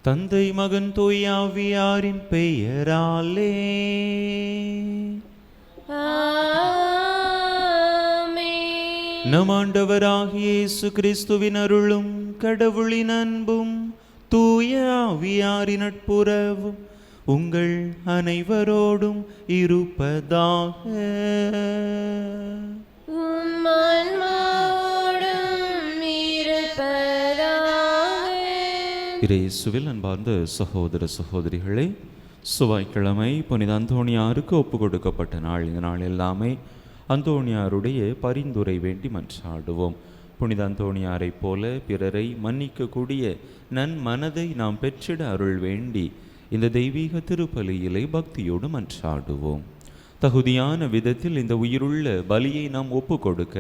தந்தை மகன் தூய ஆவியாரின் பெயராலே ஆமென். நம் ஆண்டவராகிய இயேசு கிறிஸ்துவின் அருளும் கடவுளின் அன்பும் தூய ஆவியாரின் நட்புறவும் உங்கள் அனைவரோடும் இருப்பதாக. உம் ஆன்மாவோடும் இருப்பதாக. இயேசுவில் அன்பார்ந்த சகோதர சகோதரிகளே, செவ்வாய்க்கிழமை புனித அந்தோணியாருக்கு ஒப்பு கொடுக்கப்பட்ட நாள். இந்த நாள் எல்லாமே அந்தோணியாருடைய பரிந்துரை வேண்டி மன்றாடுவோம். புனித அந்தோணியாரை போல பிறரை மன்னிக்கக்கூடிய நன்மனதை நாம் பெற்றிட அருள் வேண்டி இந்த தெய்வீக திருப்பலியிலே பக்தியோடு மன்றாடுவோம். தகுதியான விதத்தில் இந்த உயிருள்ள பலியை நாம் ஒப்பு கொடுக்க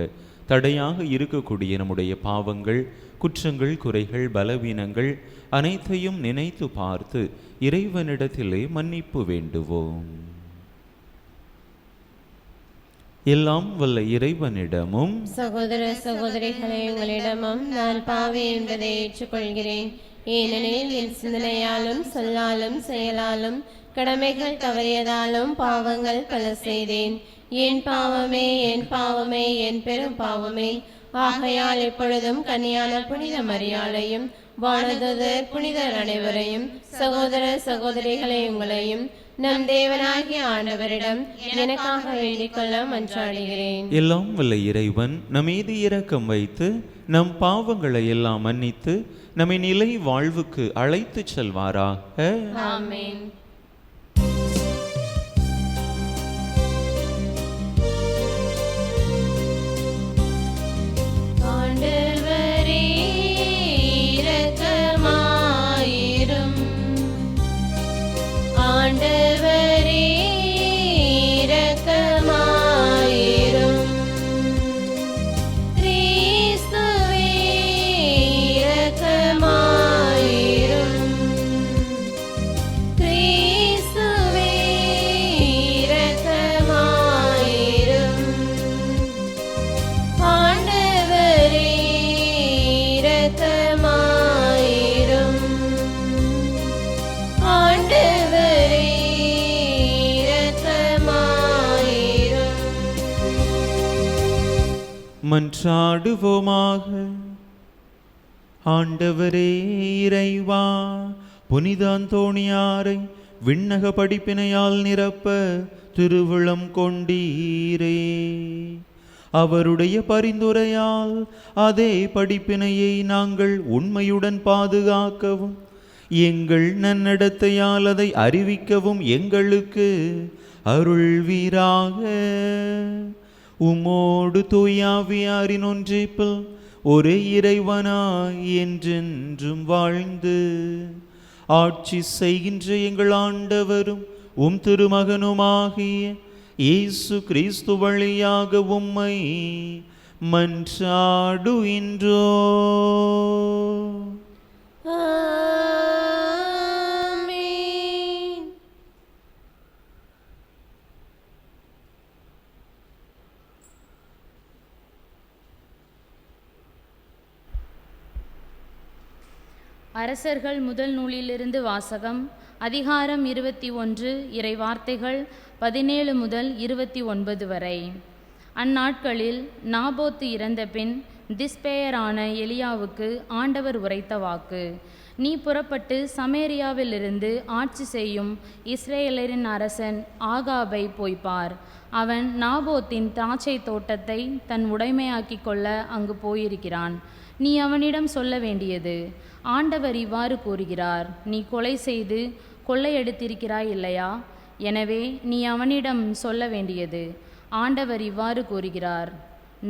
தடையாக இருக்கக்கூடிய நம்முடைய பாவங்கள், குற்றங்கள், குறைகள், பலவீனங்கள் அனைத்தையும் நினைத்து பார்த்து இறைவனிடத்திலே மன்னிப்பு வேண்டுவோம். எல்லாம் வல்ல இறைவனிடமும் சகோதர சகோதரிகளே, உங்களிடமும் நான் பாவி என்பதை ஏற்றுக்கொள்கிறேன். ஏனெனில் என் சிந்தனையாலும் சொல்லாலும் செயலாலும் கடமைகள் தவறியதாலும் பாவங்கள் பல செய்தேன். என் பாவமே, என் பாவமே, என் பெரும் பாவமே. ஆகையால் எப்பொழுதும் கன்னியான புனித மரியாளையும் வானதூதர் புனிதர் அனைவரையும் சகோதர சகோதரிகளை உங்களையும் நம் தேவனாகிய ஆண்டவரிடம் எனக்காக வேண்டிக் கொள்ள மன்றாடுகிறேன். எல்லாம் வல்ல இறைவன் நம்மீது இரக்கம் வைத்து நம் பாவங்களை எல்லாம் மன்னித்து நம்மை நிலை வாழ்வுக்கு அழைத்து செல்வாராக. ஆமென். ஆண்டவரே இரக்கமாயிரும். ஆண்டவரே இரக்கமாயிரும். கிறிஸ்துவே இரக்கமாயிரும். கிறிஸ்துவே இரக்கமாயிரும். ஆண்டவரே இரக்கமாயிரும். ஆண்டவரே இரக்கமாயிரும். மன்றாடுவோமாக. ஆண்டவரே இறைவா, புனித அந்தோணியாரை விண்ணக படிப்பினையால் நிரப்ப திருவுளம் கொண்டீரே. அவருடைய பரிந்துரையால் அதே படிப்பினையை நாங்கள் உண்மையுடன் பாதுகாக்கவும் எங்கள் நன்னடத்தையால் அதை அறிவிக்கவும் எங்களுக்கு அருள்வீராக. உம்மோடு தூயாவியாரின் ஒன்றிப்பில் ஒரே இறைவனாய் என்றென்றும் வாழ்ந்து ஆட்சி செய்கின்ற எங்கள் ஆண்டவரும் உம் திருமகனுமாகிய இயேசு கிறிஸ்து வழியாக உம்மை மன்றாடுகின்றோ. ஆமென். அரசர்கள் முதல் நூலிலிருந்து வாசகம். அதிகாரம் 21, இறை வார்த்தைகள் 17 முதல் 29 வரை. அந்நாட்களில் நாபோத்து இறந்த பின் திஸ்பேயரான எலியாவுக்கு ஆண்டவர் உரைத்த வாக்கு: நீ புறப்பட்டு சமேரியாவிலிருந்து ஆட்சி செய்யும் இஸ்ரேலரின் அரசன் ஆகாபை போய்ப்பார். அவன் நாபோத்தின் திராட்சை தோட்டத்தை தன் உடைமையாக்கி கொள்ள அங்கு போயிருக்கிறான். நீ அவனிடம் சொல்ல வேண்டியது: ஆண்டவர் இவ்வாறு கூறுகிறார், நீ கொலை செய்து கொள்ளையடித்திருக்கிறாய் இல்லையா? எனவே நீ அவனிடம் சொல்ல வேண்டியது: ஆண்டவர் இவ்வாறு கூறுகிறார்,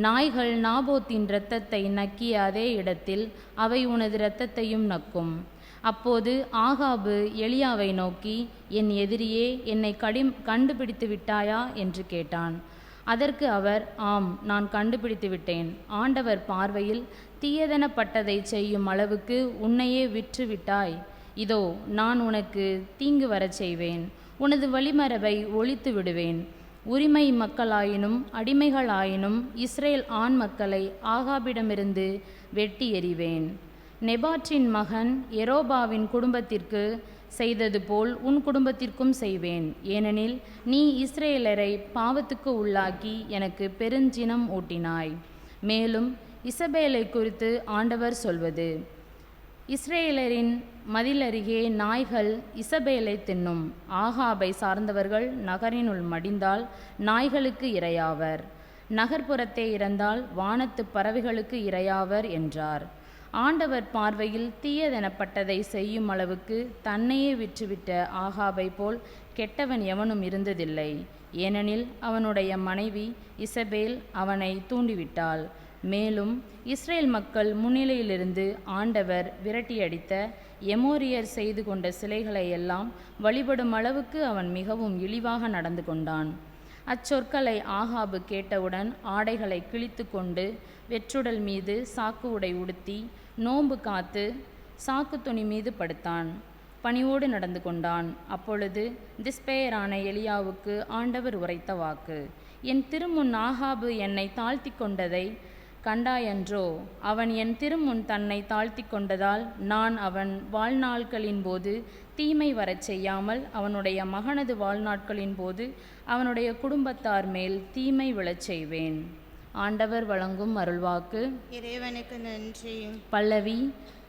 நாய்கள் நாபோத்தின் இரத்தத்தை நக்கிய அதே இடத்தில் அவை உனது இரத்தத்தையும் நக்கும். அப்போது ஆகாபு எலியாவை நோக்கி, என் எதிரியே, என்னை கண்டுபிடித்து விட்டாயா என்று கேட்டான். அதற்கு அவர், ஆம், நான் கண்டுபிடித்து விட்டேன். ஆண்டவர் பார்வையில் தீயதனப்பட்டதை செய்யும் அளவுக்கு உன்னையே விற்று விட்டாய். இதோ நான் உனக்கு தீங்கு வரச் செய்வேன். உனது வழிமரபை ஒழித்து விடுவேன். உரிமை மக்களாயினும் அடிமைகளாயினும் இஸ்ரேல் ஆண் மக்களை ஆகாபிடமிருந்து வெட்டி எறிவேன். நெபாற்றின் மகன் எரோபாவின் குடும்பத்திற்கு செய்தது போல் உன் குடும்பத்திற்கும் செய்வேன். ஏனெனில் நீ இஸ்ரேலரை பாவத்துக்கு உள்ளாக்கி எனக்கு பெருஞ்சினம் ஊட்டினாய். மேலும் இசபேலை குறித்து ஆண்டவர் சொல்வது: இஸ்ரேலரின் மதிலருகே நாய்கள் இசபேலை தின்னும். ஆகாபை சார்ந்தவர்கள் நகரினுள் மடிந்தால் நாய்களுக்கு இரையாவர், நகர்ப்புறத்தே இறந்தால் வானத்து பறவைகளுக்கு இரையாவர் என்றார். ஆண்டவர் பார்வையில் தீயதெனப்பட்டதை செய்யும் அளவுக்கு தன்னையே விற்றுவிட்ட ஆகாபை போல் கெட்டவன் எவனும் இருந்ததில்லை. ஏனெனில் அவனுடைய மனைவி இசபேல் அவனை தூண்டிவிட்டாள். மேலும் இஸ்ரேல் மக்கள் முன்னிலையிலிருந்து ஆண்டவர் விரட்டியடித்த எமோரியர் செய்து கொண்ட சிலைகளை எல்லாம் வழிபடும் அளவுக்கு அவன் மிகவும் இழிவாக நடந்து கொண்டான். அச்சொற்களை ஆகாபு கேட்டவுடன் ஆடைகளை கிழித்து கொண்டு வெற்றுடல் மீது சாக்கு உடை உடுத்தி நோன்பு காத்து சாக்கு துணி மீது படுத்தான். பணிவோடு நடந்து கொண்டான். அப்பொழுது திஸ்பேயரான எலியாவுக்கு ஆண்டவர் உரைத்த வாக்கு: என் திருமுன் ஆகாபு என்னை தாழ்த்தி கொண்டதை கண்டாயன்றோ? அவன் என் திருமுன் தன்னை தாழ்த்தி கொண்டதால் நான் அவன் வாழ்நாட்களின் போது தீமை வரச் செய்யாமல் அவனுடைய மகனது வாழ்நாட்களின் போது அவனுடைய குடும்பத்தார் மேல் தீமை விழச் செய்வேன். ஆண்டவர் வழங்கும் அருள்வாக்கு. இறைவனுக்கு நன்றி. பல்லவி.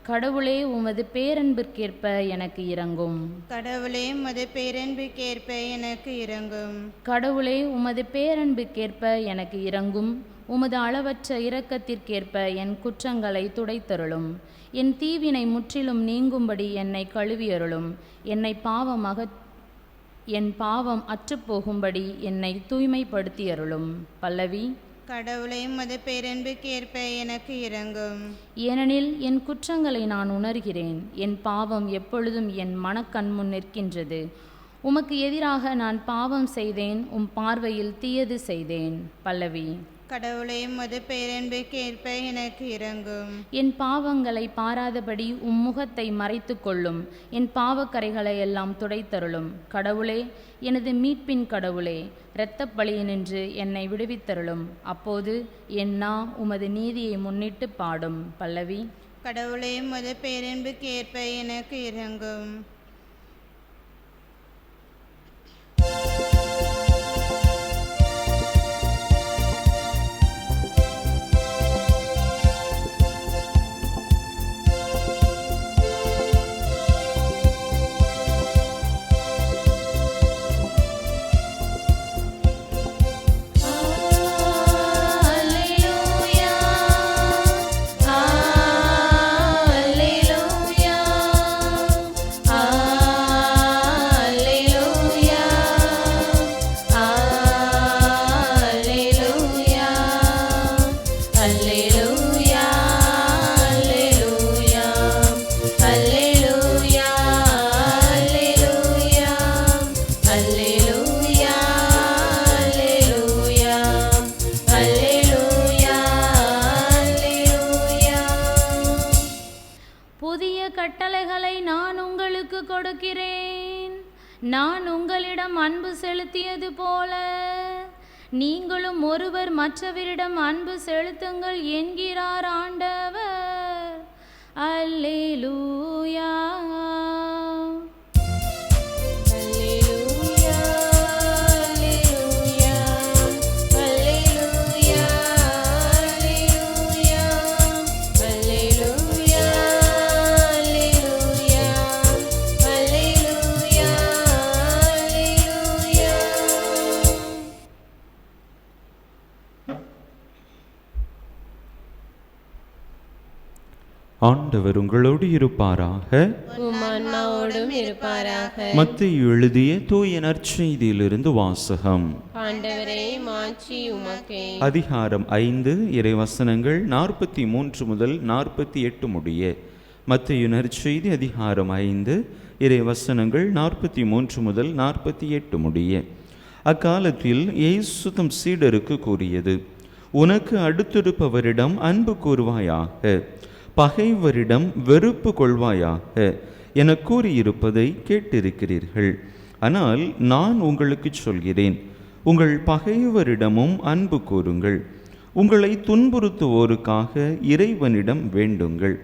கடவுளே உமது பேரன்பிற்கேற்ப எனக்கு இரங்கும். கடவுளே உமது பேரன்பிற்கேற்ப எனக்கு இரங்கும். கடவுளே உமது பேரன்பிற்கேற்ப எனக்கு இரங்கும். உமது அளவற்ற இரக்கத்திற்கேற்ப என் குற்றங்களை துடைத்தருளும். என் தீவினை முற்றிலும் நீங்கும்படி என்னை கழுவியருளும். என் பாவம் அற்றுப்போகும்படி என்னை தூய்மைப்படுத்தியருளும். பல்லவி. கடவுளே உமது பேரன்பிற்கேற்ப எனக்கு இரங்கும். ஏனெனில் என் குற்றங்களை நான் உணர்கிறேன். என் பாவம் எப்பொழுதும் என் மனக்கண்முன் நிற்கின்றது. உமக்கு எதிராக நான் பாவம் செய்தேன், உம் பார்வையில் தீயது செய்தேன். பல்லவி. கடவுளே உமது பேரன்பிற்கேற்ப எனக்கு இரங்கும். என் பாவங்களை பாராதபடி உம் முகத்தை மறைத்து கொள்ளும். என் பாவக்கரைகளை எல்லாம் துடைத்தருளும். கடவுளே, எனது மீட்பின் கடவுளே, இரத்தப் பலியினின்று என்னை விடுவித்தருளும். அப்போது என் நா உமது நீதியை முன்னிட்டு பாடும். பல்லவி. கடவுளே உமது பேரன்பிற்கேற்ப எனக்கு இரங்கும். நான் உங்களிடம் அன்பு செலுத்தியது போல நீங்களும் ஒருவர் மற்றவரிடம் அன்பு செலுத்துங்கள் என்கிறார் ஆண்டவர். அல்லேலூயா. ஆண்டவர் உங்களோடு இருப்பாராக. உம்மான்மாவோடும் இருப்பாராக. மத்தேயு எழுதிய தூய நற்செய்தியிலிருந்து வாசகம். ஆண்டவரே, மாட்சி உமக்கே. அதிகாரம் 5 இறைவசனங்கள் 43 முதல் 48 முடிய. மத்தேயு நற்செய்தி அதிகாரம் 5 இறைவசனங்கள் 43 முதல் 48 முடிய. அக்காலத்தில் இயேசு தம் சீடருக்கு கூறியது: உனக்கு அடுத்திருப்பவரிடம் அன்பு கூறுவாயாக, பகைவரிடம் வெறுப்பு கொள்வாயாக என கூறியிருப்பதை கேட்டிருக்கிறீர்கள். ஆனால் நான் உங்களுக்கு சொல்கிறேன், உங்கள் பகைவரிடமும் அன்பு கூறுங்கள், உங்களை துன்புறுத்துவோருக்காக இறைவனிடம் வேண்டுங்கள்.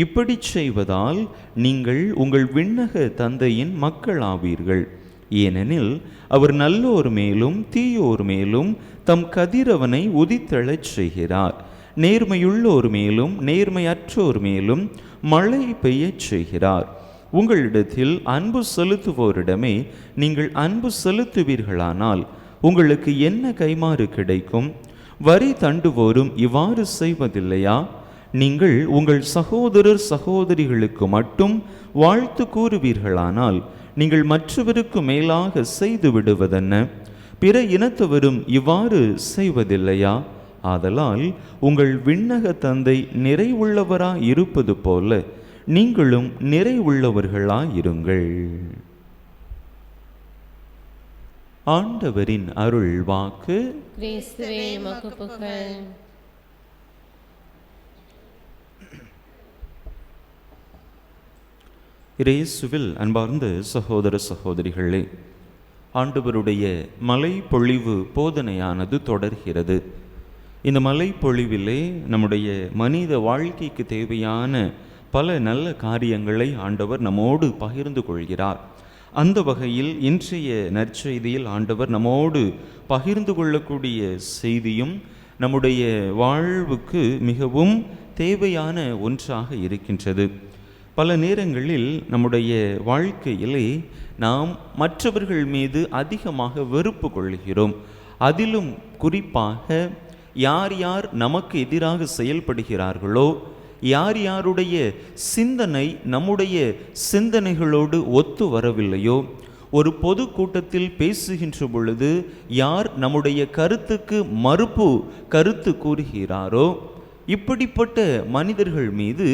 இப்படி செய்வதால் நீங்கள் உங்கள் விண்ணக தந்தையின் மக்களாவீர்கள். ஏனெனில் அவர் நல்லோர் மேலும் தீயோர் மேலும் தம் கதிரவனை உதித்தெழச் செய்கிறார். நேர்மையுள்ளோர் மேலும் நேர்மையற்றோர் மேலும் மழை பெய்யச் செய்கிறார். உங்களிடத்தில் அன்பு செலுத்துவோரிடமே நீங்கள் அன்பு செலுத்துவீர்களானால் உங்களுக்கு என்ன கைமாறு கிடைக்கும்? வரி தண்டுவோரும் இவ்வாறு செய்வதில்லையா? நீங்கள் உங்கள் சகோதரர் சகோதரிகளுக்கு மட்டும் வாழ்த்து கூறுவீர்களானால் நீங்கள் மற்றவருக்கு மேலாக செய்து விடுவதென்ன? பிற இனத்தவரும் இவ்வாறு செய்வதில்லையா? ஆதலால் உங்கள் விண்ணக தந்தை நிறைவுள்ளவராய் இருப்பது போல நீங்களும் நிறைவுள்ளவர்களாயிருங்கள். ஆண்டவரின் அருள் வாக்கு. கிறிஸ்துவே உமக்கு புகழ். இயேசுவில் அன்பார்ந்த சகோதர சகோதரிகளே, ஆண்டவருடைய மலை பொழிவு போதனையானது தொடர்கிறது. இந்த மலை பொழிவிலே நம்முடைய மனித வாழ்க்கைக்கு தேவையான பல நல்ல காரியங்களை ஆண்டவர் நம்மோடு பகிர்ந்து கொள்கிறார். அந்த வகையில் இன்றைய நற்செய்தியில் ஆண்டவர் நம்மோடு பகிர்ந்து கொள்ளக்கூடிய செய்தியும் நம்முடைய வாழ்வுக்கு மிகவும் தேவையான ஒன்றாக இருக்கின்றது. பல நேரங்களில் நம்முடைய வாழ்க்கையிலே நாம் மற்றவர்கள் மீது அதிகமாக வெறுப்பு கொள்கிறோம். அதிலும் குறிப்பாக யார் யார் நமக்கு எதிராக செயல்படுகிறார்களோ, யார் யாருடைய சிந்தனை நம்முடைய சிந்தனைகளோடு ஒத்து வரவில்லையோ, ஒரு பொது கூட்டத்தில் பேசுகின்ற பொழுது யார் நம்முடைய கருத்துக்கு மறுப்பு கருத்து கூறுகிறாரோ, இப்படிப்பட்ட மனிதர்கள் மீது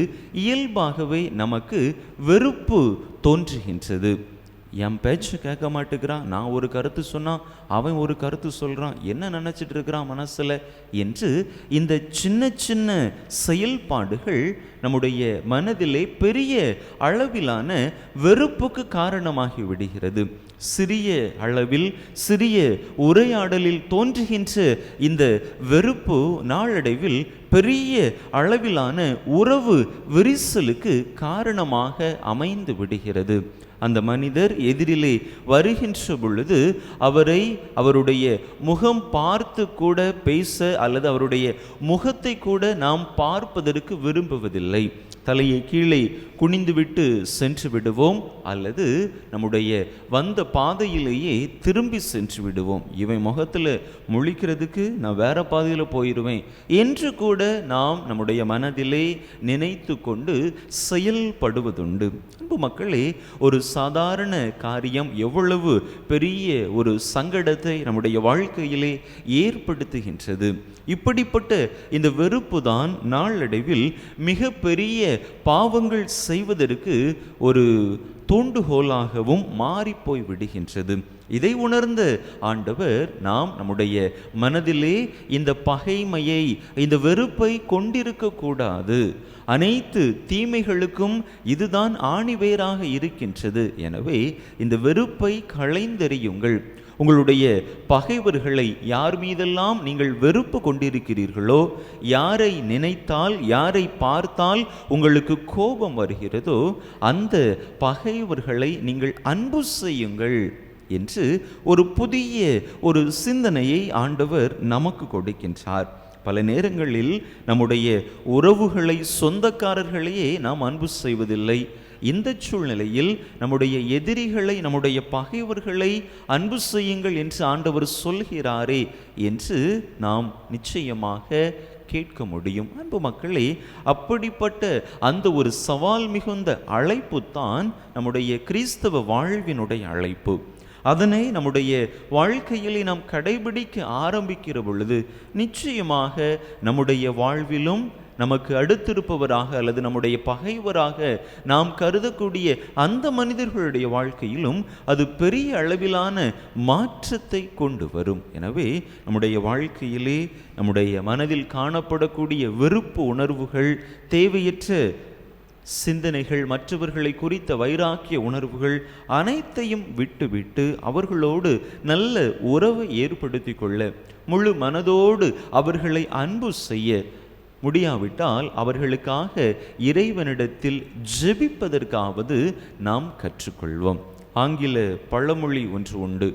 இயல்பாகவே நமக்கு வெறுப்பு தோன்றுகின்றது. என் பேச்சு கேட்க மாட்டேங்கிறான், நான் ஒரு கருத்து சொன்னால் அவன் ஒரு கருத்து சொல்கிறான், என்ன நினச்சிட்டு இருக்கிறான் மனசில் என்று இந்த சின்ன சின்ன செயல்பாடுகள் நம்முடைய மனதிலே பெரிய அளவிலான வெறுப்புக்கு காரணமாகி விடுகிறது. சிறிய அளவில் சிறிய உரையாடலில் தோன்றுகின்ற இந்த வெறுப்பு நாளடைவில் பெரிய அளவிலான உறவு விரிசலுக்கு காரணமாக அமைந்து விடுகிறது. அந்த மனிதர் எதிரிலே வருகின்ற பொழுது அவருடைய முகம் பார்த்து கூட பேச அல்லது அவருடைய முகத்தை கூட நாம் பார்ப்பதற்கு விரும்புவதில்லை. தலையை கீழே குனிந்துவிட்டு சென்று விடுவோம் அல்லது நம்முடைய வந்த பாதையிலேயே திரும்பி சென்று விடுவோம். இவன் முகத்தில் முழிக்கிறதுக்கு நான் வேற பாதையில் போயிடுவேன் என்று கூட நாம் நம்முடைய மனதிலே நினைத்து கொண்டு செயல்படுவதுண்டு. அன்பு மக்களே, ஒரு சாதாரண காரியம் எவ்வளவு பெரிய ஒரு சங்கடத்தை நம்முடைய வாழ்க்கையிலே ஏற்படுத்துகின்றது. இப்படிப்பட்ட இந்த வெறுப்பு தான் நாளடைவில் மிக பெரிய பாவங்கள் செய்வதற்கு ஒரு தூண்டுகோலாகவும் மாறிப்போய் விடுகின்றது. இதை உணர்ந்த ஆண்டவர் நாம் நம்முடைய மனதிலே இந்த பகைமையை, இந்த வெறுப்பை கொண்டிருக்க கூடாது. அனைத்து தீமைகளுக்கும் இதுதான் ஆணிவேராக இருக்கின்றது. எனவே இந்த வெறுப்பை களைந்தெறியுங்கள். உங்களுடைய பகைவர்களை யார் மீதெல்லாம் நீங்கள் வெறுப்பு கொண்டிருக்கிறீர்களோ, யாரை நினைத்தால் யாரை பார்த்தால் உங்களுக்கு கோபம் வருகிறதோ, அந்த பகைவர்களை நீங்கள் அன்பு செய்யுங்கள் என்று ஒரு புதிய ஒரு சிந்தனையை ஆண்டவர் நமக்கு கொடுக்கின்றார். பல நேரங்களில் நம்முடைய உறவுகளை, சொந்தக்காரர்களையே நாம் அன்பு செய்வதில்லை. இந்த சூழ்நிலையில் நம்முடைய எதிரிகளை, நம்முடைய பகைவர்களை அன்பு செய்யுங்கள் என்று ஆண்டவர் சொல்கிறாரே என்று நாம் நிச்சயமாக கேட்க முடியும். அன்பு மக்களே, அப்படிப்பட்ட அந்த ஒரு சவால் மிகுந்த அழைப்பு தான் நம்முடைய கிறிஸ்தவ வாழ்வினுடைய அழைப்பு. அதனை நம்முடைய வாழ்க்கையிலே நாம் கடைபிடிக்க ஆரம்பிக்கிற பொழுது நிச்சயமாக நம்முடைய வாழ்விலும் நமக்கு அடுத்திருப்பவராக அல்லது நம்முடைய பகைவராக நாம் கருதக்கூடிய அந்த மனிதர்களுடைய வாழ்க்கையிலும் அது பெரிய அளவிலான மாற்றத்தை கொண்டு வரும். எனவே நம்முடைய வாழ்க்கையிலே நம்முடைய மனதில் காணப்படக்கூடிய வெறுப்பு உணர்வுகள், தேவையற்ற சிந்தனைகள், மற்றவர்களை குறித்த வைராக்கிய உணர்வுகள் அனைத்தையும் விட்டுவிட்டு அவர்களோடு நல்ல உறவை ஏற்படுத்தி கொள்ள, முழு மனதோடு அவர்களை அன்பு செய்ய முடியாவிட்டால் அவர்களுக்காக இறைவனிடத்தில் ஜெபிப்பதற்காவது நாம் கற்றுக்கொள்வோம். ஆங்கில பழமொழி ஒன்று உண்டு,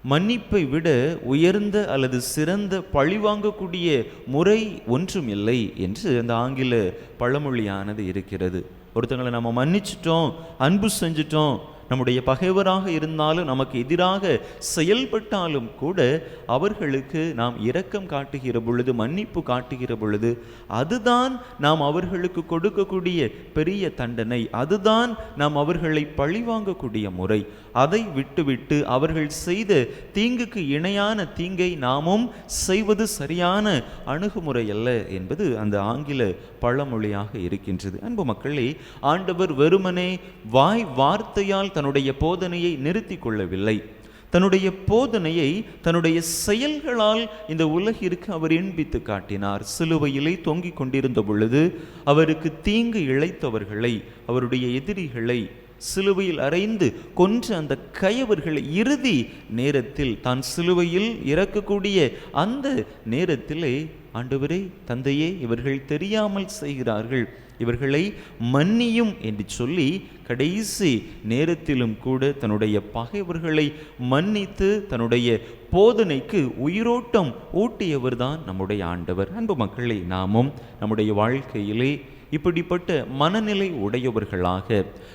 மன்னிப்பை விட உயர்ந்த அல்லது சிறந்த பழிவாங்கக்கூடிய முறை ஒன்றும் இல்லை என்று அந்த ஆங்கில பழமொழியானது இருக்கிறது. ஒருத்தங்களை நம்ம மன்னிச்சிட்டோம், அன்பு செஞ்சிட்டோம், நம்முடைய பகைவராக இருந்தாலும் நமக்கு எதிராக செயல்பட்டாலும் கூட அவர்களுக்கு நாம் இரக்கம் காட்டுகிற பொழுது, மன்னிப்பு காட்டுகிற பொழுது, அதுதான் நாம் அவர்களுக்கு கொடுக்கக்கூடிய பெரிய தண்டனை, அதுதான் நாம் அவர்களை பழிவாங்கக்கூடிய முறை. அதை விட்டுவிட்டு அவர்கள் செய்த தீங்குக்கு இணையான தீங்கை நாமும் செய்வது சரியான அணுகுமுறை அல்ல என்பது அந்த ஆங்கில பழமொழியாக இருக்கின்றது. அன்பு மக்களே, ஆண்டவர் வெறுமனே வார்த்தையால் தன்னுடைய போதனையை நிறுத்தி கொள்ளவில்லை. தன்னுடைய போதனையை தன்னுடைய செயல்களால் இந்த உலகிற்கு அவர் எண்பித்து காட்டினார். சிலுவையிலே தொங்கிக் கொண்டிருந்த பொழுது அவருக்கு தீங்கு இழைத்தவர்களை, அவருடைய எதிரிகளை சிலுவையில் அறைந்து கொன்ற அந்த கயவர்களை இறுதி நேரத்தில் தான் சிலுவையில் இறக்கக்கூடிய அந்த நேரத்திலே, ஆண்டவரே, தந்தையே, இவர்கள் தெரியாமல் செய்கிறார்கள், இவர்களை மன்னியும் என்று சொல்லி கடைசி நேரத்திலும் கூட தன்னுடைய பகைவர்களை மன்னித்து தன்னுடைய போதனைக்கு உயிரோட்டம் ஊட்டியவர் தான் நம்முடைய ஆண்டவர். அன்பு மக்களே, நாமும் நம்முடைய வாழ்க்கையிலே இப்படிப்பட்ட மனநிலை உடையவர்களாக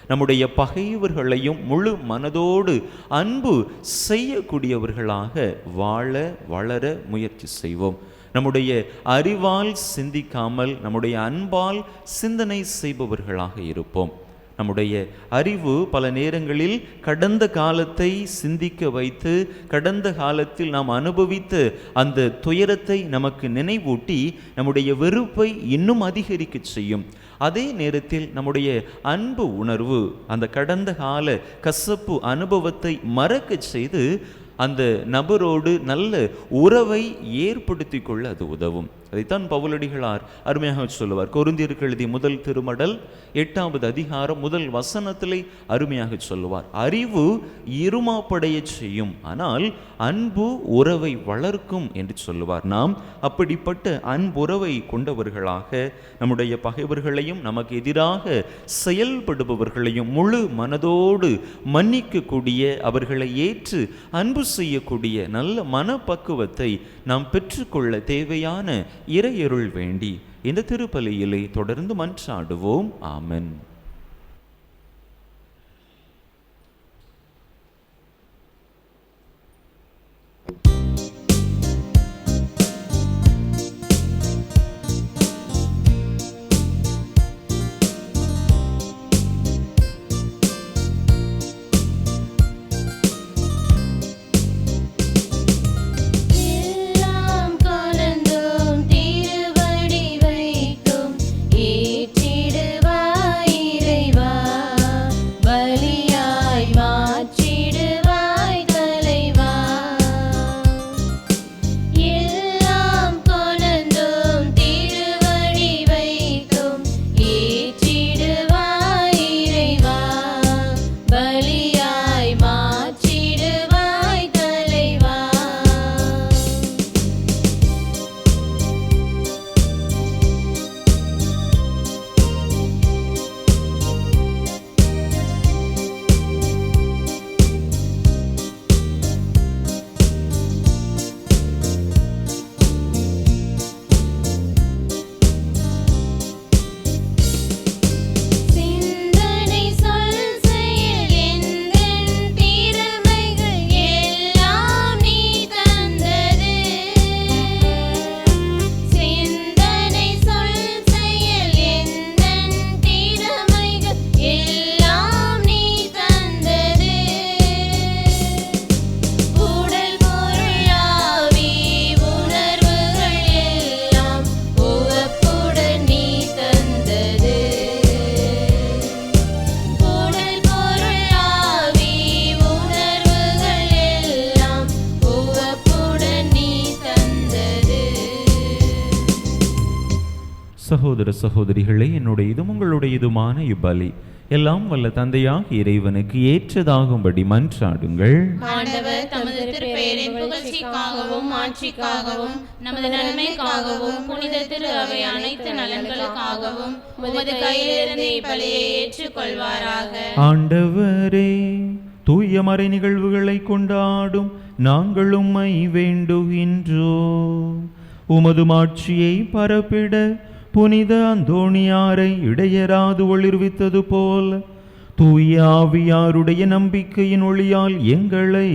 நம்முடைய பகைவர்களையும் முழு மனதோடு அன்பு செய்யக்கூடியவர்களாக வாழ வளர முயற்சி செய்வோம். நம்முடைய அறிவால் சிந்திக்காமல் நம்முடைய அன்பால் சிந்தனை செய்பவர்களாக இருப்போம். நம்முடைய அறிவு பல நேரங்களில் கடந்த காலத்தை சிந்திக்க வைத்து, கடந்த காலத்தில் நாம் அனுபவித்த அந்த துயரத்தை நமக்கு நினைவூட்டி நம்முடைய வெறுப்பை இன்னும் அதிகரிக்க செய்யும். அதே நேரத்தில் நம்முடைய அன்பு உணர்வு அந்த கடந்த கால கசப்பு அனுபவத்தை மறக்க செய்து அந்த நபரோடு நல்ல உறவை ஏற்படுத்தி கொள்ள அது உதவும். அதைத்தான் பவுலடிகளார் அருமையாக சொல்லுவார். கொரிந்தியருக்கு எழுதிய முதல் திருமடல் 8வது அதிகாரம் முதல் வசனத்திலே அருமையாக சொல்லுவார், அறிவு இருமாப்படைய செய்யும், ஆனால் அன்பு உறவை வளர்க்கும் என்று சொல்லுவார். நாம் அப்படிப்பட்ட அன்புறவை கொண்டவர்களாக நம்முடைய பகைவர்களையும் நமக்கு எதிராக செயல்படுபவர்களையும் முழு மனதோடு மன்னிக்கக்கூடிய, அவர்களை ஏற்று அன்பு செய்யக்கூடிய நல்ல மனப்பக்குவத்தை நாம் பெற்றுக்கொள்ள தேவையான இறையருள் வேண்டி இந்த திருப்பலியிலே தொடர்ந்து மன்றாடுவோம். ஆமென். சகோதர சகோதரிகளே, என்னுடையதும் உங்களுடையதுமான இப்பலி எல்லாம் வல்ல தந்தையாக இறைவனுக்கு ஏற்றதாகும்படி மன்றாடுங்கள். ஆண்டவர் தமது திருப்பெயரின் புகழ்ச்சி மீட்சிக்காகவும் ஆட்சிக்காகவும் நமது நன்மைக்காகவும் புனித திரு அவை அனைத்து நலன்களுக்காகவும் உமது கையிலிருந்து இப்பலியை ஏற்றுக்கொள்வாராக. ஆண்டவரே, தூய மறை நிகழ்வுகளை கொண்டாடும் நாங்கள் உம்மை வேண்டுகின்றோம். உமது மாட்சியை பரப்பிட புனித அந்தோணியாரை இடையராது ஒளிர்வித்தது போல் தூய ஆவியாருடைய நம்பிக்கையின் ஒளியால் எங்களை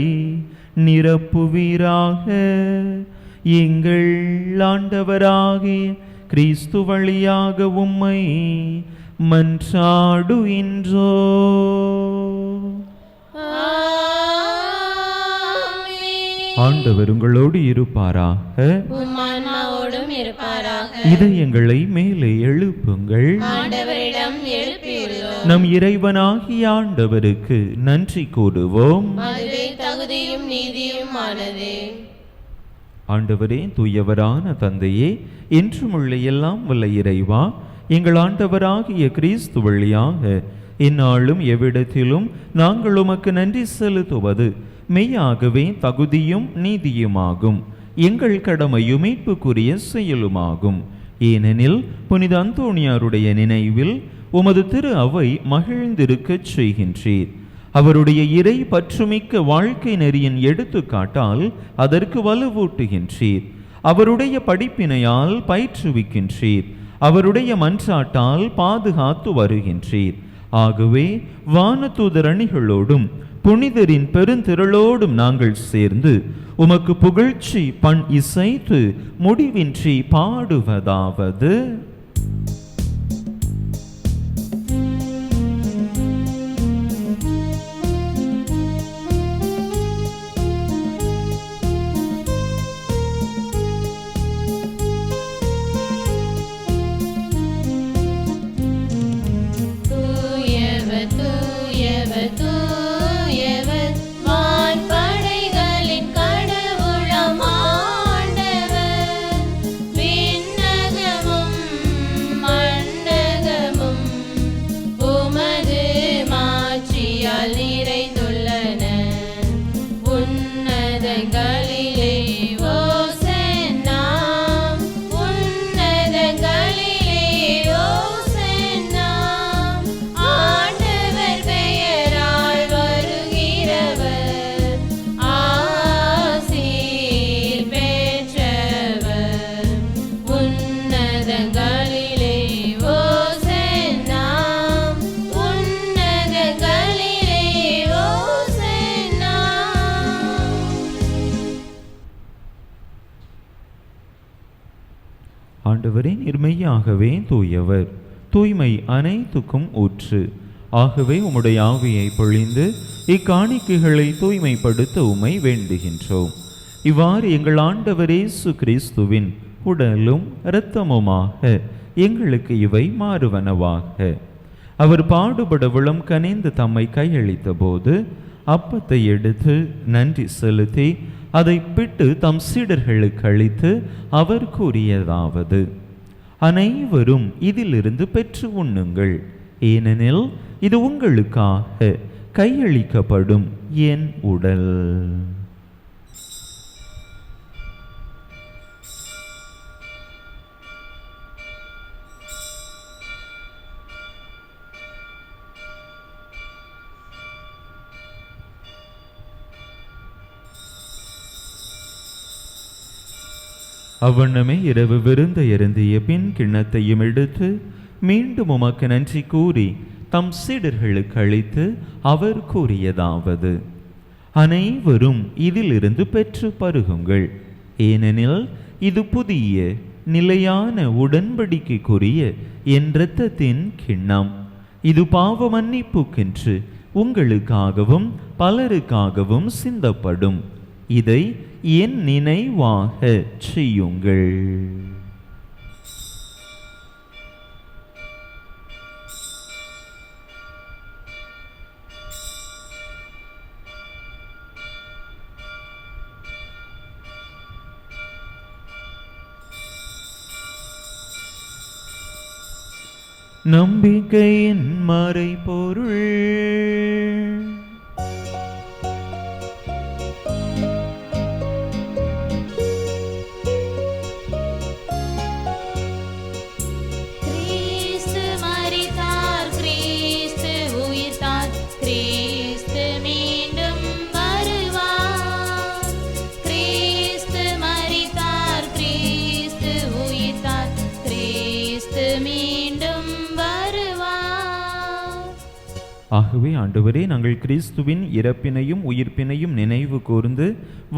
நிரப்புவீராக. எங்கள் ஆண்டவராகிய கிறிஸ்து வழியாக உம்மை மன்றாடுகின்றோம். ஆண்டவர் உங்களோடு இருப்பாராக. உம்மான்மாவோடும் இருப்பாராக. இதயங்களை மேலே எழுப்புங்கள். ஆண்டவரிடம் எழுப்பியுள்ளோம். நம் இறைவனாகிய ஆண்டவருக்கு நன்றி கூறுவோம். அதுவே தகுதியும் நீதியும் ஆனதே. ஆண்டவரே, தூயவரான தந்தையே, என்றும் உள்ள எல்லாம் வல்ல இறைவா, எங்கள் ஆண்டவராகிய கிறிஸ்து வழியாக இந்நாளும் எவ்விடத்திலும் நாங்கள் உமக்கு நன்றி செலுத்துவது மெய்யாகவே தகுதியும் நீதியுமாகும். எங்கள் கடமையும் மீட்புக்குரிய செயலுமாகும். ஏனெனில் புனித அந்தோணியாருடைய நினைவில் உமது திரு அவை மகிழ்ந்திருக்கச் செய்கின்றீர். அவருடைய இறை பற்றுமிக்க வாழ்க்கை நெறியின் எடுத்துக்காட்டால் அதற்கு வலுவூட்டுகின்றீர். அவருடைய படிப்பினையால் பயிற்றுவிக்கின்றீர். அவருடைய மன்றாட்டால் பாதுகாத்து வருகின்றீர். ஆகவே வானதூதர் அணிகளோடும் புனிதரின் பெருந்திரளோடும் நாங்கள் சேர்ந்து உமக்கு புகழ்ச்சி பண் இசைத்து முடிவின்றி பாடுவதாவது: ஆண்டவரே, நிர்மையாகவே தூயவர், தூய்மை அனைத்துக்கும் ஊற்று. ஆகவே உம்முடைய ஆவியை பொழிந்து இக்காணிக்கைகளை தூய்மைப்படுத்த உம்மை வேண்டுகின்றோம். இவ்வாறு எங்கள் ஆண்டவர் இயேசு கிறிஸ்துவின் உடலும் இரத்தமுமாக எங்களுக்கு இவை மாறுவனவாக. அவர் பாடுபட விளம் கனிந்து தம்மை கையளித்த போது அப்பத்தை எடுத்து நன்றி செலுத்தி அதை பிட்டு தம் சீடர்களுக்கு அளித்து அவர் கூறியதாவது: அனைவரும் இதிலிருந்து பெற்று உண்ணுங்கள். ஏனெனில் இது உங்களுக்காக கையளிக்கப்படும் என் உடல். அவ்வண்ணமே இரவு விருந்து அருந்திய பின் கிண்ணத்தையும் எடுத்து மீண்டும் உமக்கு நன்றி கூறி தம் சீடர்களுக்கு அளித்து அவர் கூறியதாவது: அனைவரும் இதிலிருந்து பெற்று பருகுங்கள். ஏனெனில் இது புதிய நிலையான உடன்படிக்கைக்குரிய என் இரத்தத்தின் கிண்ணம். இது பாவ மன்னிப்புக்கென்று உங்களுக்காகவும் பலருக்காகவும் சிந்தப்படும். இதை என் நினைவாக செய்யுங்கள். நம்பிக்கையின் மறைபொருள். மீண்டும் வருவார். ஆகவே ஆண்டவரே, நாங்கள் கிறிஸ்துவின் இறப்பினையும் உயிர்ப்பினையும் நினைவு கூர்ந்து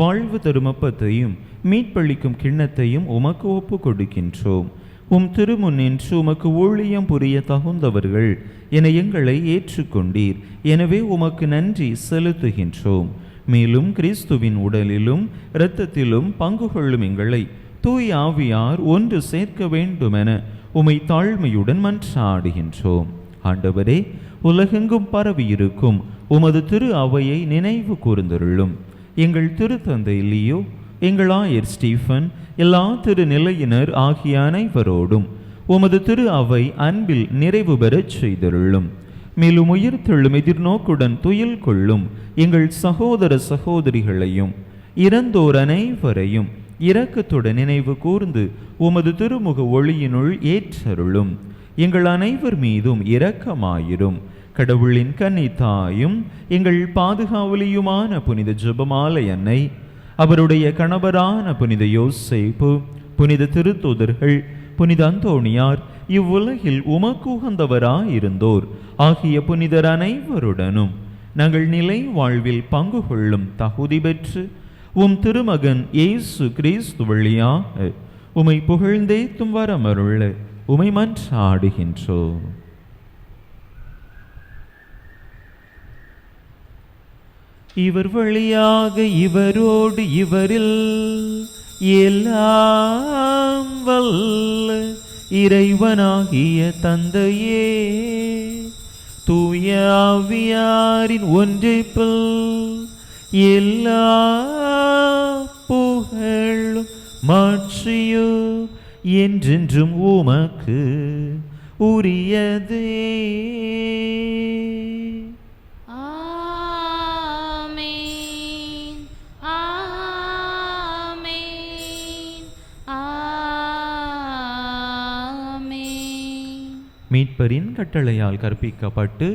வாழ்வு தரும் அப்பத்தையும் மீட்பளிக்கும் கிண்ணத்தையும் உமக்கு ஒப்பு கொடுக்கின்றோம். உம் திருமுன்னின்று உமக்கு ஊழியம் புரிய தகுந்தவர்கள் என எங்களை ஏற்றுக்கொண்டீர். எனவே உமக்கு நன்றி செலுத்துகின்றோம். மேலும் கிறிஸ்துவின் உடலிலும் இரத்தத்திலும் பங்கு கொள்ளும் எங்களை தூய் ஆவியார் ஒன்று சேர்க்க வேண்டுமென உமை தாழ்மையுடன் மன்றாடுகின்றோம். ஆண்டவரே, உலகெங்கும் பரவியிருக்கும் உமது திரு அவையை நினைவு கூர்ந்தருளும். எங்கள் திருத்தந்தை லியோ, எங்கள் ஆயர் ஸ்டீஃபன், எல்லா திருநிலையினர் ஆகிய அனைவரோடும் உமது திரு அவை அன்பில் நிறைவு பெறச் செய்தருளும். மேலும் உயிர்த்தெழும் எதிர்நோக்குடன் துயில் கொள்ளும் எங்கள் சகோதர சகோதரிகளையும் இறந்தோர் அனைவரையும் இரக்கத்துடன் நினைவு கூர்ந்து உமது திருமுக ஒளியினுள் ஏற்றருளும். எங்கள் அனைவர் மீதும் இரக்கமாயிரும். கடவுளின் கன்னி தாயும் எங்கள் பாதுகாவலியுமான புனித ஜெபமாலை அன்னை, அவருடைய கணவரான புனித யோசேப்பு, புனித திருத்தூதர்கள், புனித அந்தோணியார், இவ்வுலகில் உமக்கு உகந்தவராயிருந்தோர் ஆகிய புனிதர் அனைவருடனும் நாங்கள் நிலை வாழ்வில் பங்கு கொள்ளும் தகுதி பெற்று உம் திருமகன் இயேசு கிறிஸ்து வழியாக உமை புகழ்ந்தேத்தும் வரமருள உமை மன்றாடுகின்றோம். இவர் வழியாக இவரோடு இவரில் எல்லாம் வல்ல இறைவனாகிய தந்தையே, தூய ஆவியாரின் ஒன்றிப்பில் எல்லா புகழும் மாட்சியோ என்றென்றும் உமக்கு உரியதே. மீட்பரின் கட்டளையால் கற்பிக்கப்பட்டு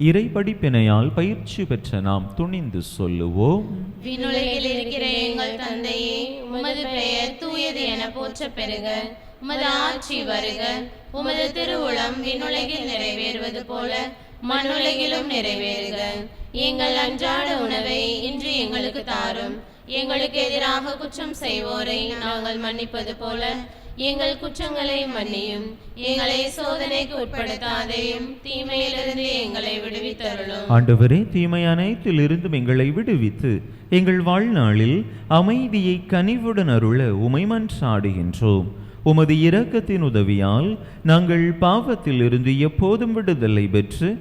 இறை படிப்பினையால் பயிற்சி பெற்ற நாம் துணிந்து சொல்லுவோம். விண்ணுலகில் இருக்கிற எங்கள் தந்தையே, உமது பெயர் தூயது என போற்ற பெறுக. உமது ஆட்சி வருக. உமது திருவுளம் விண்ணுலகில் நிறைவேறுவது போல மண்ணுலகிலும் நிறைவேறுக. எங்கள் அன்றாட உணவை இன்று எங்களுக்கு தாரும். எங்களுக்கு எதிராக குற்றம் செய்வோரை நாங்கள் மன்னிப்பது போல எங்கள் குற்றங்களை மன்னியும். எங்களை சோதனைக்கு உட்படுத்தாதையும், தீமையிலிருந்து எங்களை விடுவித்தருளும். ஆண்டவரே, தீமை அனைத்திலிருந்தும் எங்களை விடுவித்து எங்கள் வாழ்நாளில் அமைதியை கனிவுடன் அருள உமை மன்றாடுகின்றோம். உமது இரக்கத்தின் உதவியால் நாங்கள் பாவத்திலிருந்து எப்போதும் விடுதலை பெற்று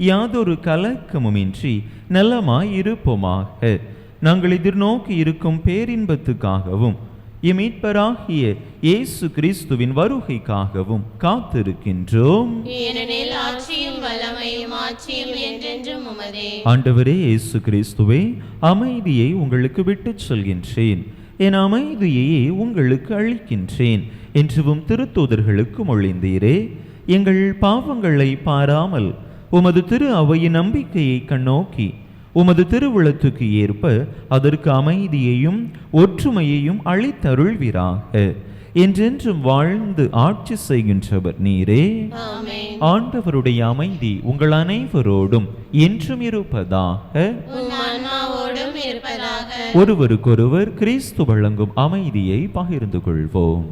யாதொரு கலக்கமுமின்றி நலமாய் இருப்போமாக. நாங்கள் எதிர்நோக்கி இருக்கும் பேரின்பத்துக்காகவும் மீட்பராகிய இயேசு கிறிஸ்துவின் வருகைக்காகவும் காத்திருக்கின்றோம். ஏனெனில் ஆட்சியும் வல்லமையும் ஆட்சியும் என்றென்றும் உமதே. ஆண்டவரே இயேசு கிறிஸ்துவே, அமைதியை உங்களுக்கு விட்டுச் சொல்கின்றேன், என் அமைதியை உங்களுக்கு அளிக்கின்றேன் என்றும் திருத்தூதர்களுக்கு மொழிந்தீரே. எங்கள் பாவங்களை பாராமல் உமது திரு அவையின் நம்பிக்கையை கண்ணோக்கி உமது திருவுளத்துக்கு ஏற்ப அதற்கு அமைதியையும் ஒற்றுமையையும் அளித்தருள்வீராக. என்றென்றும் வாழ்ந்து ஆட்சி செய்கின்றவர் நீரே. ஆண்டவருடைய அமைதி உங்கள் அனைவரோடும் என்றும் இருப்பதாக. ஒருவருக்கொருவர் கிறிஸ்து வழங்கும் அமைதியை பகிர்ந்து கொள்வோம்.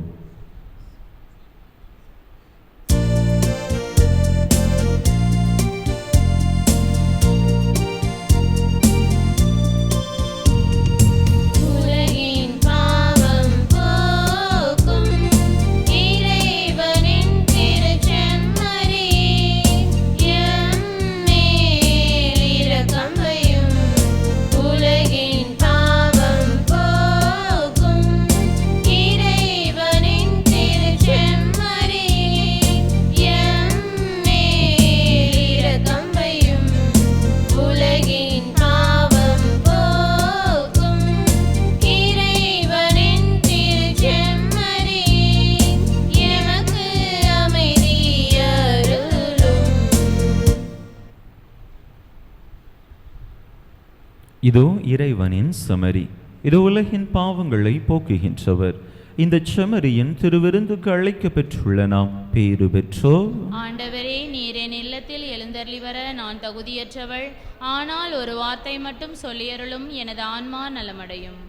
இதோ இறைவனின் செமரி, இதோ உலகின் பாவங்களை போக்குகின்றவர். இந்த செமரியின் திருவிருந்துக்கு அழைக்க பெற்றுள்ள நாம் பேறு பெற்றோர். ஆண்டவரே, நீர் என் இல்லத்தில் எழுந்தருளி வர நான் தகுதியற்றவள். ஆனால் ஒரு வார்த்தை மட்டும் சொல்லியருளும், எனது ஆன்மா நலமடையும்.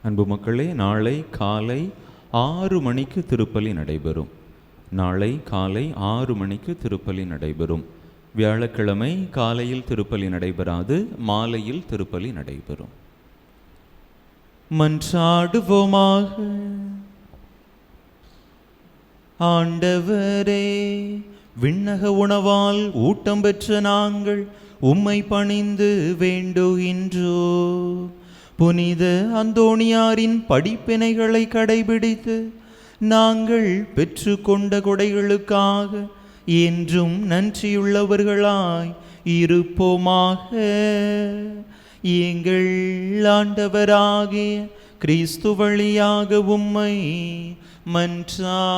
அன்பு மக்களே, நாளை காலை 6 மணிக்கு திருப்பலி நடைபெறும். நாளை காலை 6 மணிக்கு திருப்பலி நடைபெறும். வியாழக்கிழமை காலையில் திருப்பலி நடைபெறாது, மாலையில் திருப்பலி நடைபெறும். மன்றாடுவோமாக. ஆண்டவரே, விண்ணக உணவால் ஊட்டம் பெற்ற நாங்கள் உம்மை பணிந்து வேண்டுகின்றோம். புனித அந்தோணியாரின் படிப்பினைகளை கடைபிடித்து நாங்கள் பெற்று கொண்ட கொடைகளுக்காக என்றும் நன்றியுள்ளவர்களாய் இருப்போமாக. எங்கள் ஆண்டவராகிய கிறிஸ்து வழியாக உம்மை மன்றாடுகின்றோம்.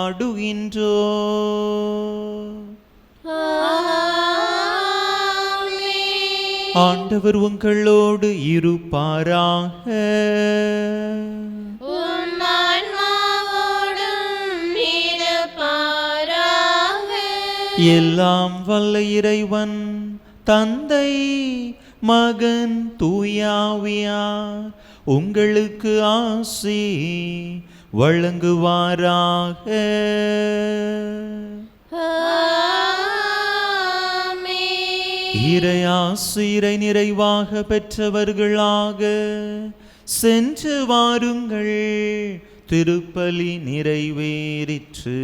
ஆண்டவர் உங்களோடு இருப்பாராக. எல்லாம் வல்ல இறைவன் தந்தை, மகன், தூயாவியார் உங்களுக்கு ஆசி வழங்குவாராக. இறையாசிரை நிறைவாக பெற்றவர்களாக சென்று வாருங்கள், திருப்பலி நிறைவேறிற்று.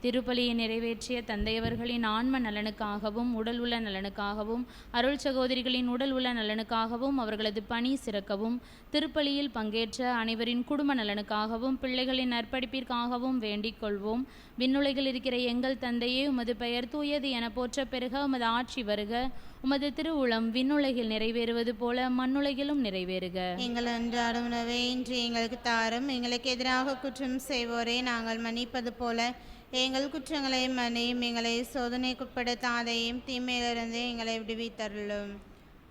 திருப்பலியை நிறைவேற்றிய தந்தையவர்களின் ஆன்ம நலனுக்காகவும் உடல் உள்ள நலனுக்காகவும் அருள் சகோதரிகளின் உடல் உள்ள நலனுக்காகவும் அவர்களது பணி சிறக்கவும் திருப்பலியில் பங்கேற்ற அனைவரின் குடும்ப நலனுக்காகவும் பிள்ளைகளின் நற்படிப்பிற்காகவும் வேண்டிக் கொள்வோம். விண்ணுலகில் இருக்கிற எங்கள் தந்தையே, உமது பெயர் தூயது என போற்ற பெருக, உமது ஆட்சி வருக, உமது திருவுளம் விண்ணுலகில் நிறைவேறுவது போல மண்ணுலகிலும் நிறைவேறுக. எங்கள் அன்றாட உணவை இன்று எங்களுக்கு தாரும். எங்களுக்கு எதிராக குற்றம் செய்வோரை நாங்கள் மன்னிப்பது போல எங்கள் குற்றங்களை மன்னியும். எங்களை சோதனைக்குட்படுத்தாதையும் தீமையிலிருந்து எங்களை விடுவித்தருளும்.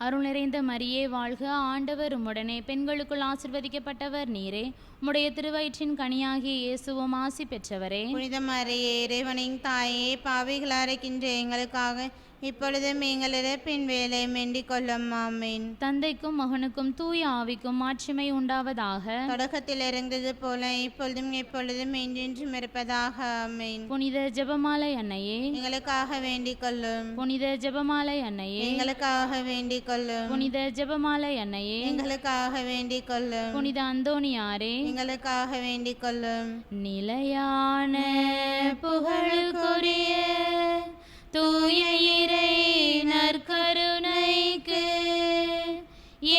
அருள் நிறைந்த மரியே வாழ்க, ஆண்டவர் உம்முடனே, பெண்களுக்குள் ஆசிர்வதிக்கப்பட்டவர் நீரே, உம்முடைய திருவயிற்றின் கனியாகிய இயேசுவும் ஆசி பெற்றவரே. புனித மரியே, இறைவனின் தாயே, பாவிகளாக இருக்கின்ற எங்களுக்காக இப்பொழுதும் எங்கள் இறப்பின் வேலை மெண்டிக் கொள்ளும். ஆமீன். தந்தைக்கும் மகனுக்கும் தூய ஆவிக்கும் மாட்சிமை உண்டாவதாக. தொடக்கத்தில் இருந்தது போல இப்பொழுதும் எப்பொழுதும் என்றென்றும் இருப்பதாக. ஆமீன். புனித ஜெபமாலை அன்னையே, எங்களுக்காக வேண்டிக் கொள்ளும். புனித ஜெபமாலை அன்னையே, எங்களுக்காக வேண்டிக் கொள்ளும். புனித ஜெபமாலை அன்னையே, எங்களுக்காக வேண்டிக் கொள்ளும். புனித அந்தோணியாரே, எங்களுக்காக வேண்டிக் கொள்ளும். நிலையான புகழுக்குரிய தூய இறை நற்கருணைக்கு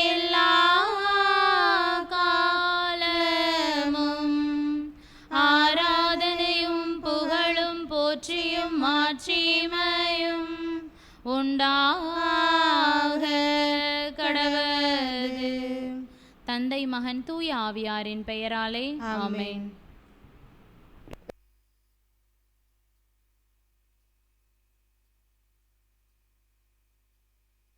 எல்லா காலமும் ஆராதனையும் புகழும் போற்றியும் மாட்சிமையும் உண்டாக கடவது. தந்தை மகன் தூய ஆவியாரின் பெயராலே ஆமென்.